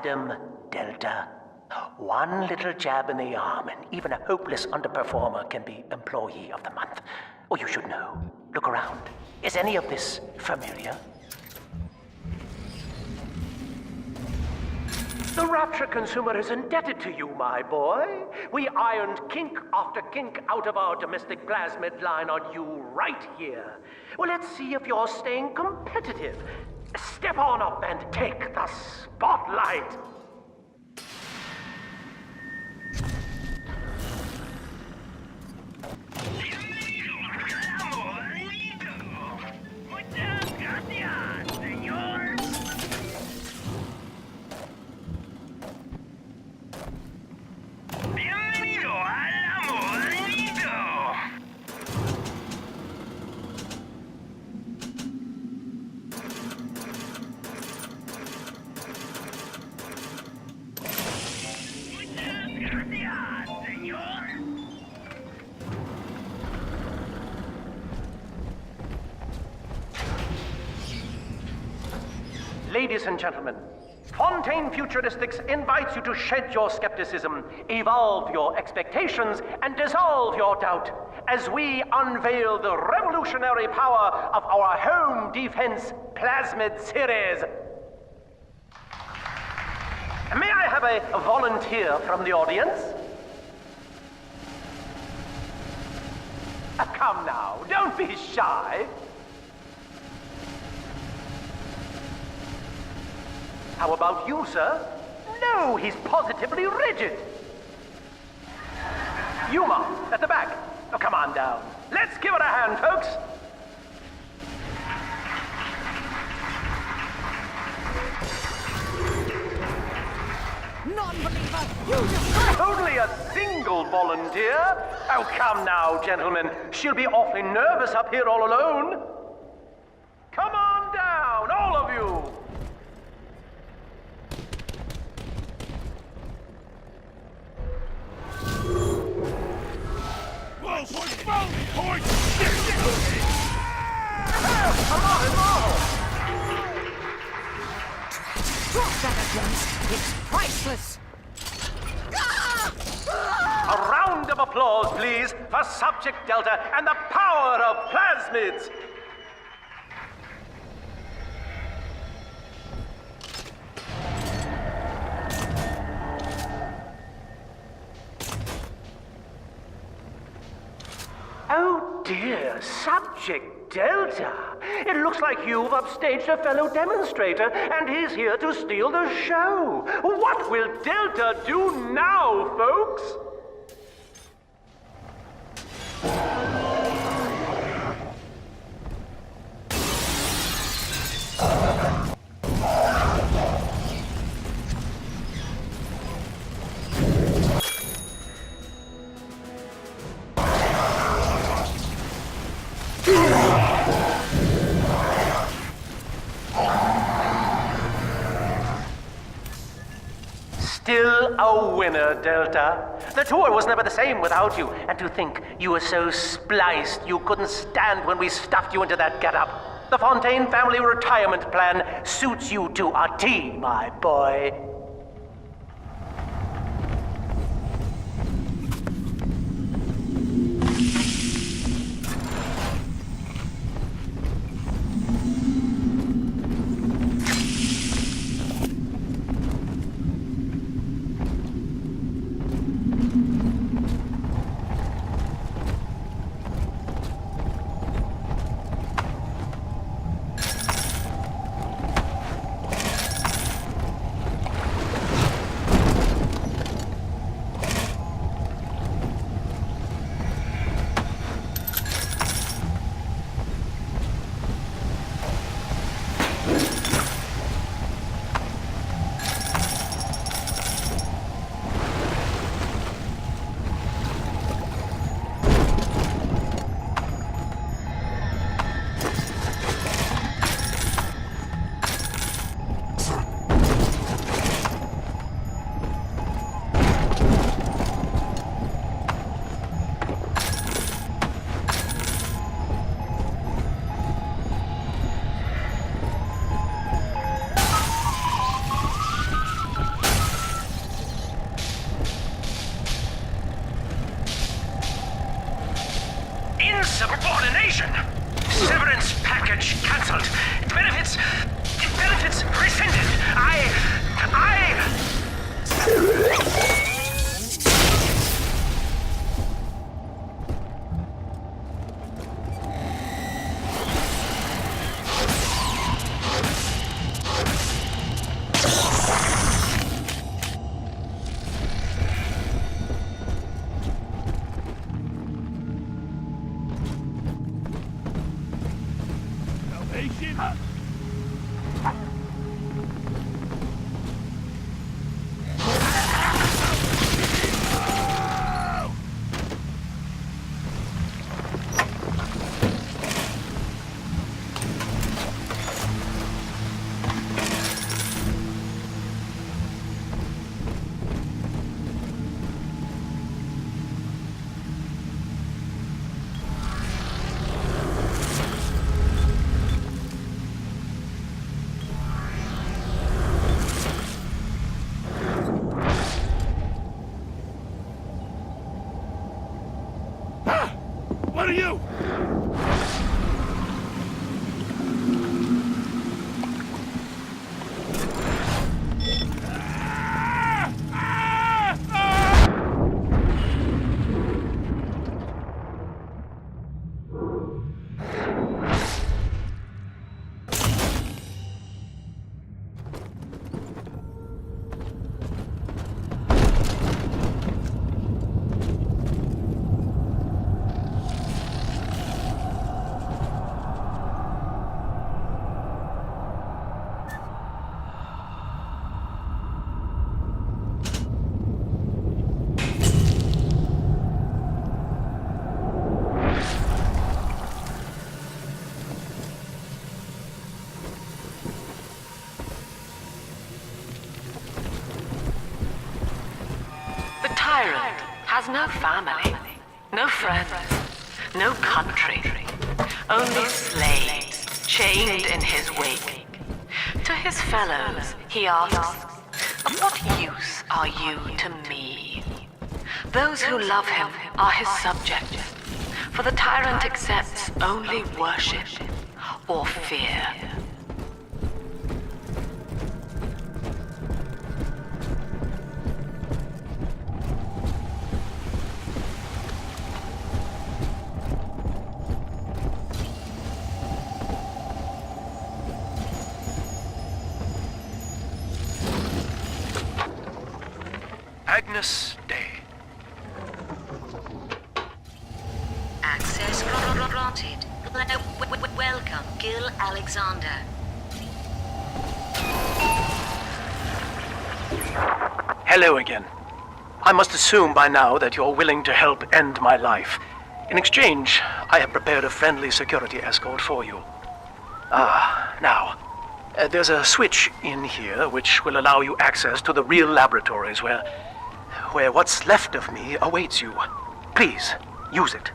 Madam Delta. One little jab in the arm, and even a hopeless underperformer can be Employee of the Month. Or you should know. Look around. Is any of this familiar? The Rapture consumer is indebted to you, my boy. We ironed kink after kink out of our domestic plasmid line on you right here. Well, let's see if you're staying competitive. Step on up and take the spotlight. Ladies and gentlemen, Fontaine Futuristics invites you to shed your skepticism, evolve your expectations, and dissolve your doubt as we unveil the revolutionary power of our home defense plasmid series. May I have a volunteer from the audience? Come now, don't be shy. How about you, sir? No, he's positively rigid. Yuma, at the back. Oh, come on down. Let's give it a hand, folks. Non-believer, you just... Only a single volunteer? Oh, come now, gentlemen. She'll be awfully nervous up here all alone. Come on down, all of you. Drop that again. It's priceless. A round of applause, please, for Subject Delta and the power of plasmids. Oh dear, Subject Delta. It looks like you've upstaged a fellow demonstrator, and he's here to steal the show. What will Delta do now, folks? Still a winner, Delta. The tour was never the same without you, and to think you were so spliced you couldn't stand when we stuffed you into that getup. The Fontaine family retirement plan suits you to a T, my boy. Insubordination! Severance package cancelled. Benefits rescinded. What are you? Tyrant has no family, no friends, no country, only slaves chained in his wake. To his fellows, he asks, "Of what use are you to me?" Those who love him are his subjects, for the tyrant accepts only worship or fear. Agnes Day. Access granted. Welcome, Gil Alexander. Hello again. I must assume by now that you're willing to help end my life. In exchange, I have prepared a friendly security escort for you. Now, there's a switch in here which will allow you access to the real laboratories where what's left of me awaits you. Please, use it.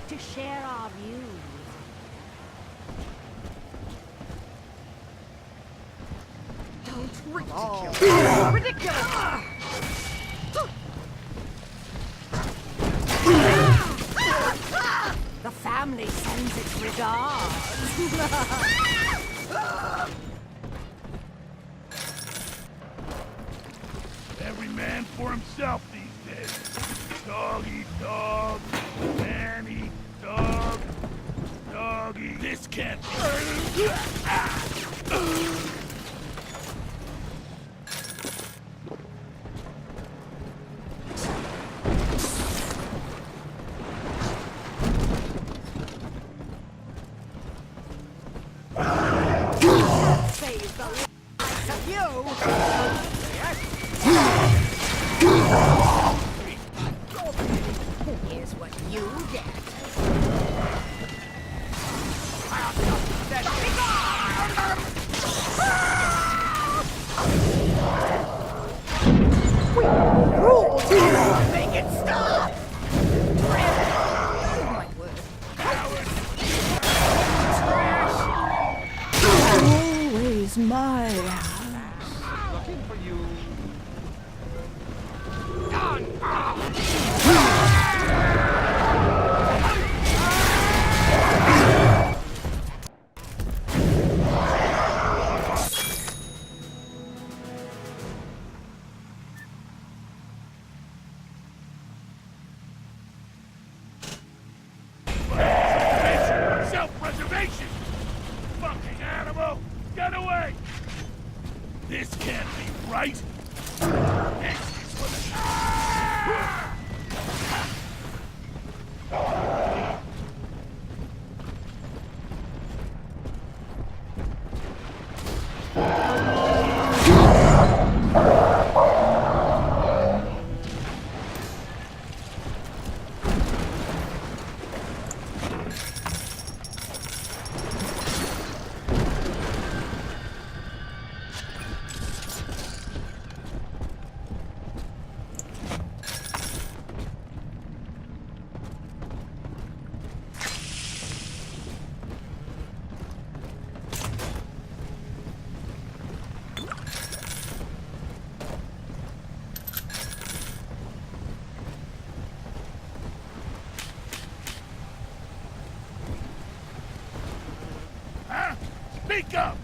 To share our views. Don't ridicule. Ridiculous! The family sends its regards. Every man for himself these days. Dog eat dog. Man eat dog. Dog eat. This can't be. Save the lives of you. You is what you get. Make it stop! Oh my word. Always my house. Looking for you. Self-preservation! Fucking animal! Get away! This can't be right! This is for the... Huh? Speak up!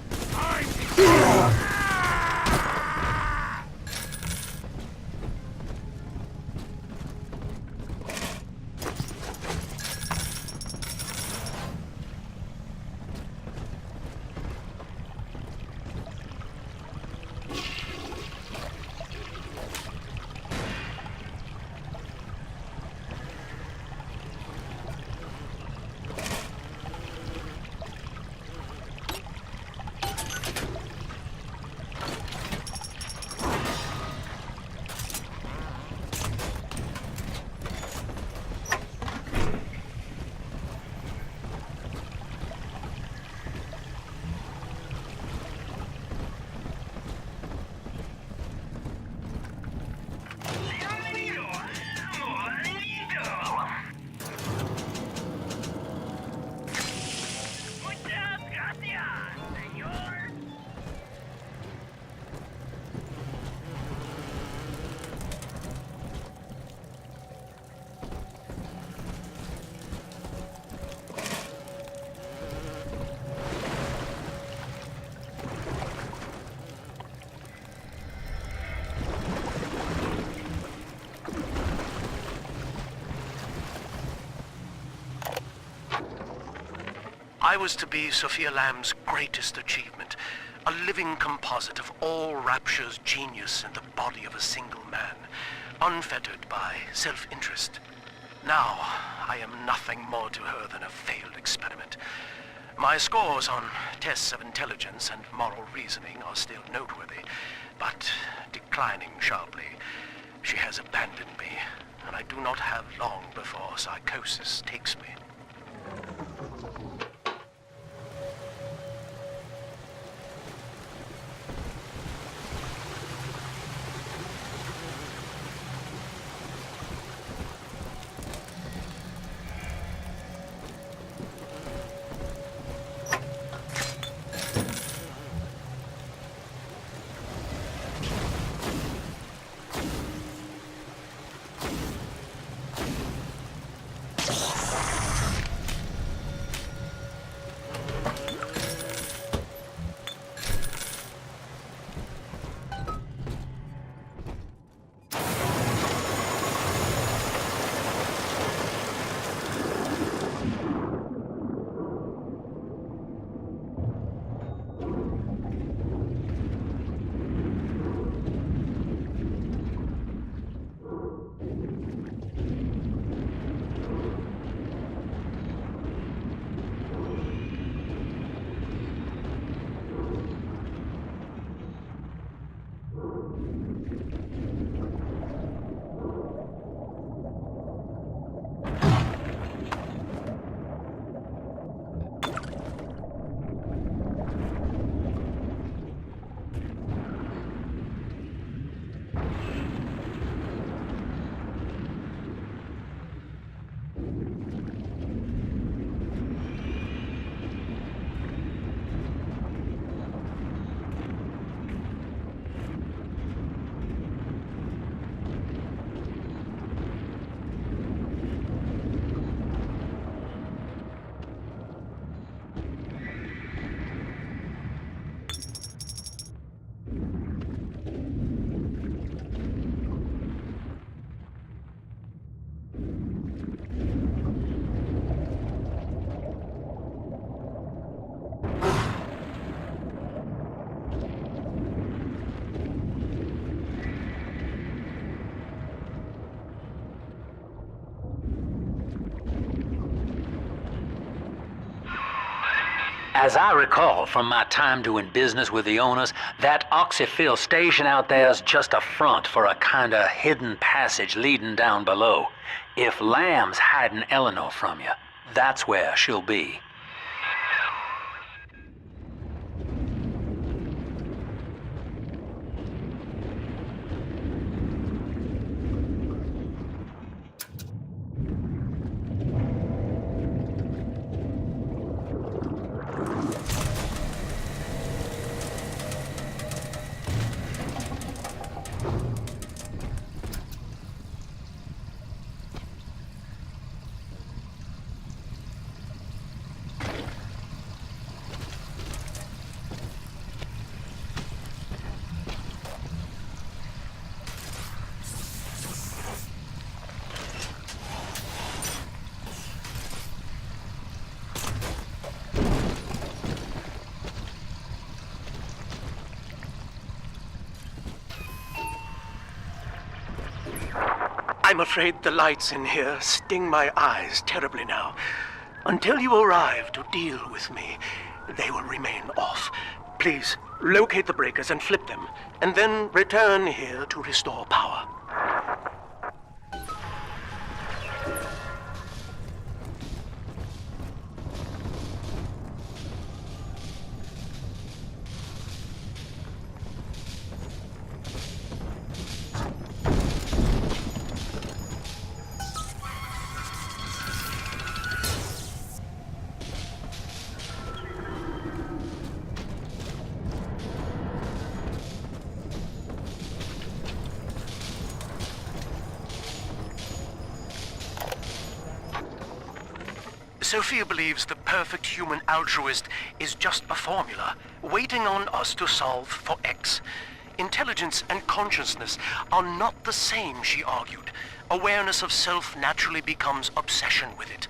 I was to be Sophia Lamb's greatest achievement, a living composite of all Rapture's genius in the body of a single man, unfettered by self-interest. Now, I am nothing more to her than a failed experiment. My scores on tests of intelligence and moral reasoning are still noteworthy, but declining sharply. She has abandoned me, and I do not have long before psychosis takes me. As I recall from my time doing business with the owners, that oxyfill station out there's just a front for a kinda hidden passage leading down below. If Lamb's hiding Eleanor from you, that's where she'll be. I'm afraid the lights in here sting my eyes terribly now. Until you arrive to deal with me, they will remain off. Please, locate the breakers and flip them, and then return here to restore power. Sophia believes the perfect human altruist is just a formula, waiting on us to solve for X. Intelligence and consciousness are not the same, she argued. Awareness of self naturally becomes obsession with it.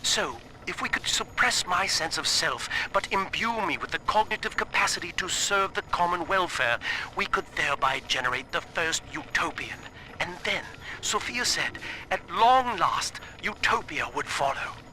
So, if we could suppress my sense of self, but imbue me with the cognitive capacity to serve the common welfare, we could thereby generate the first utopian. And then, Sophia said, at long last, utopia would follow.